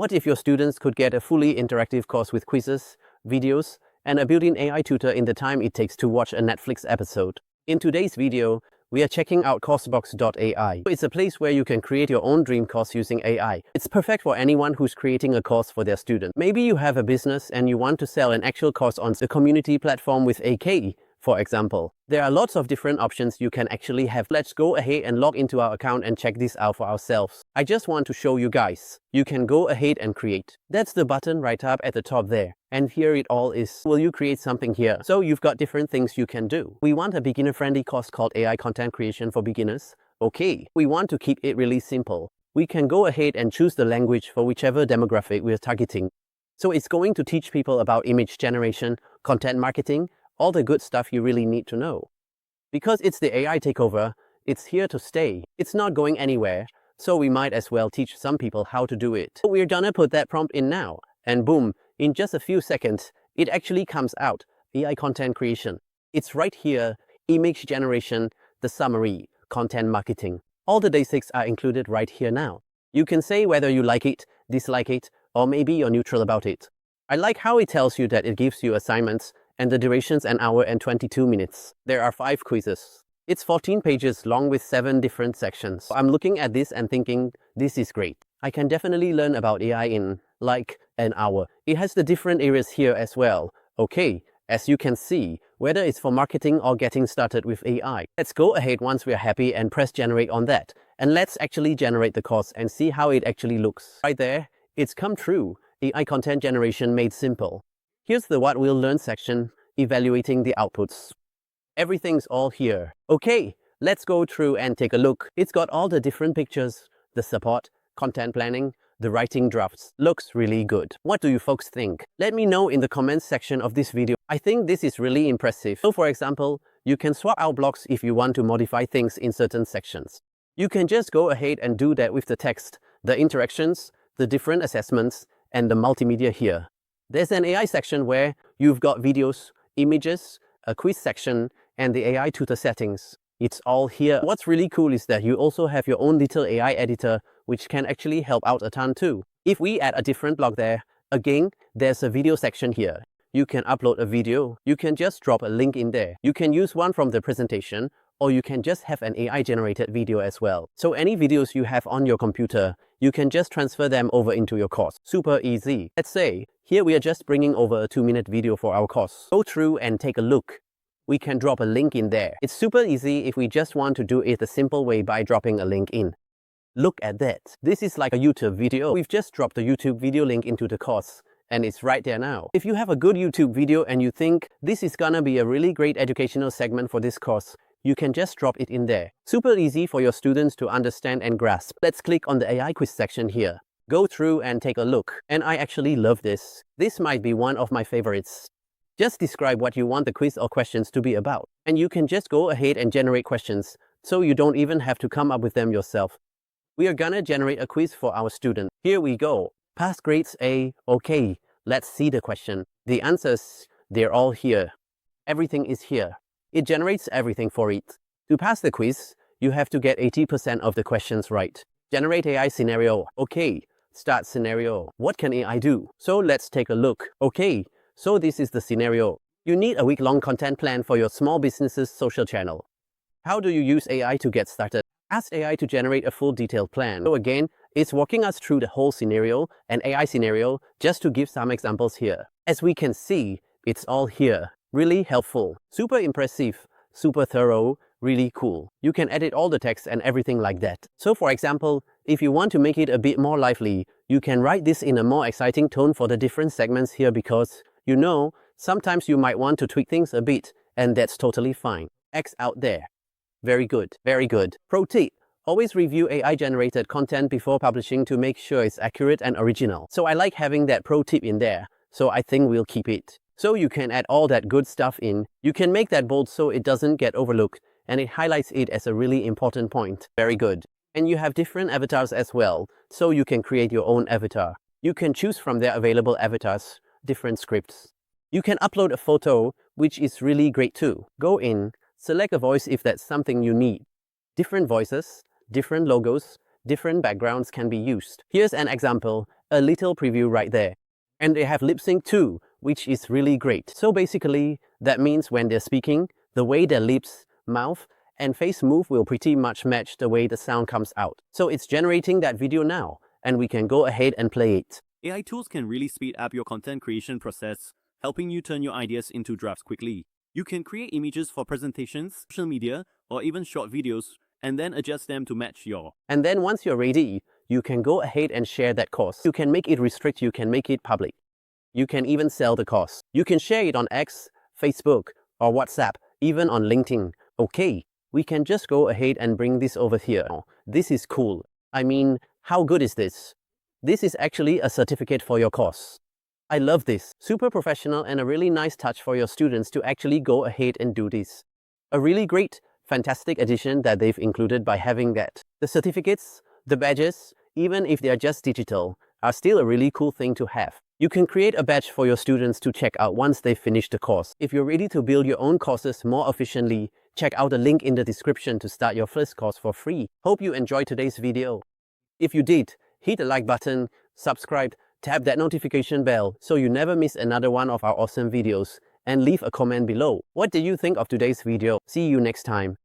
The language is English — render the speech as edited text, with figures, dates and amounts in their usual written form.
What if your students could get a fully interactive course with quizzes, videos, and a built-in AI tutor in the time it takes to watch a Netflix episode? In today's video, we are checking out Coursebox.ai. It's a place where you can create your own dream course using AI. It's perfect for anyone who's creating a course for their student. Maybe you have a business and you want to sell an actual course on the community platform with AKE, for example. There are lots of different options you can actually have. Let's go ahead and log into our account and check this out for ourselves. I just want to show you guys. You can go ahead and create. That's the button right up at the top there. And here it all is. Will you create something here? So you've got different things you can do. We want a beginner-friendly course called AI Content Creation for Beginners. Okay. We want to keep it really simple. We can go ahead and choose the language for whichever demographic we're targeting. So it's going to teach people about image generation, content marketing, all the good stuff you really need to know. Because it's the AI takeover, it's here to stay. It's not going anywhere, so we might as well teach some people how to do it. We're gonna put that prompt in now, and boom, in just a few seconds, it actually comes out, AI content creation. It's right here, image generation, the summary, content marketing. All the basics are included right here now. You can say whether you like it, dislike it, or maybe you're neutral about it. I like how it tells you that it gives you assignments, and the duration's an hour and 22 minutes. There are 5 quizzes. It's 14 pages long with 7 different sections. I'm looking at this and thinking, this is great. I can definitely learn about AI in, like, an hour. It has the different areas here as well. Okay, as you can see, whether it's for marketing or getting started with AI. Let's go ahead once we're happy and press generate on that. And let's actually generate the course and see how it actually looks. Right there, it's come true. AI content generation made simple. Here's the what we'll learn section, evaluating the outputs. Everything's all here. Okay, let's go through and take a look. It's got all the different pictures, the support, content planning, the writing drafts. Looks really good. What do you folks think? Let me know in the comments section of this video. I think this is really impressive. So for example, you can swap out blocks if you want to modify things in certain sections. You can just go ahead and do that with the text, the interactions, the different assessments, and the multimedia here. There's an AI section where you've got videos, images, a quiz section, and the AI tutor settings. It's all here. What's really cool is that you also have your own little AI editor, which can actually help out a ton too. If we add a different block there, again, there's a video section here. You can upload a video. You can just drop a link in there. You can use one from the presentation, or you can just have an AI-generated video as well. So any videos you have on your computer, you can just transfer them over into your course. Super easy. Let's say, here we are just bringing over a 2-minute video for our course. Go through and take a look. We can drop a link in there. It's super easy if we just want to do it the simple way by dropping a link in. Look at that. This is like a YouTube video. We've just dropped the YouTube video link into the course, and it's right there now. If you have a good YouTube video and you think this is gonna be a really great educational segment for this course, you can just drop it in there. Super easy for your students to understand and grasp. Let's click on the AI quiz section here. Go through and take a look. And I actually love this. This might be one of my favorites. Just describe what you want the quiz or questions to be about. And you can just go ahead and generate questions, so you don't even have to come up with them yourself. We are gonna generate a quiz for our student. Here we go. Pass grades A. Okay, let's see the question. The answers, they're all here. Everything is here. It generates everything for it. To pass the quiz, you have to get 80% of the questions right. Generate AI scenario. Okay, start scenario. What can AI do? So let's take a look. Okay, so this is the scenario. You need a week-long content plan for your small business's social channel. How do you use AI to get started? Ask AI to generate a full detailed plan. So again, it's walking us through the whole scenario, an AI scenario, just to give some examples here. As we can see, it's all here. Really helpful, super impressive, super thorough, really cool. You can edit all the text and everything like that. So for example, if you want to make it a bit more lively, you can write this in a more exciting tone for the different segments here because, you know, sometimes you might want to tweak things a bit, and that's totally fine. X out there. Very good, very good. Pro tip, always review AI-generated content before publishing to make sure it's accurate and original. So I like having that pro tip in there, so I think we'll keep it. So you can add all that good stuff in. You can make that bold so it doesn't get overlooked, and it highlights it as a really important point. Very good. And you have different avatars as well, so you can create your own avatar. You can choose from their available avatars, different scripts. You can upload a photo, which is really great too. Go in, select a voice if that's something you need. Different voices, different logos, different backgrounds can be used. Here's an example, A little preview right there. And they have lip sync too, which is really great. So basically, that means when they're speaking, the way their lips, mouth, and face move will pretty much match the way the sound comes out. So it's generating that video now, and we can go ahead and play it. AI tools can really speed up your content creation process, helping you turn your ideas into drafts quickly. You can create images for presentations, social media, or even short videos, and then adjust them to match your. And then once you're ready, you can go ahead and share that course. You can make it restrict, you can make it public. You can even sell the course. You can share it on X, Facebook, or WhatsApp, even on LinkedIn. Okay, we can just go ahead and bring this over here. This is cool. I mean, how good is this? This is actually a certificate for your course. I love this. Super professional and a really nice touch for your students to actually go ahead and do this. A really great, fantastic addition that they've included by having that. The certificates, the badges, even if they are just digital, are still a really cool thing to have. You can create a badge for your students to check out once they've finished the course. If you're ready to build your own courses more efficiently, check out the link in the description to start your first course for free. Hope you enjoyed today's video. If you did, hit the like button, subscribe, tap that notification bell so you never miss another one of our awesome videos, and leave a comment below. What did you think of today's video? See you next time.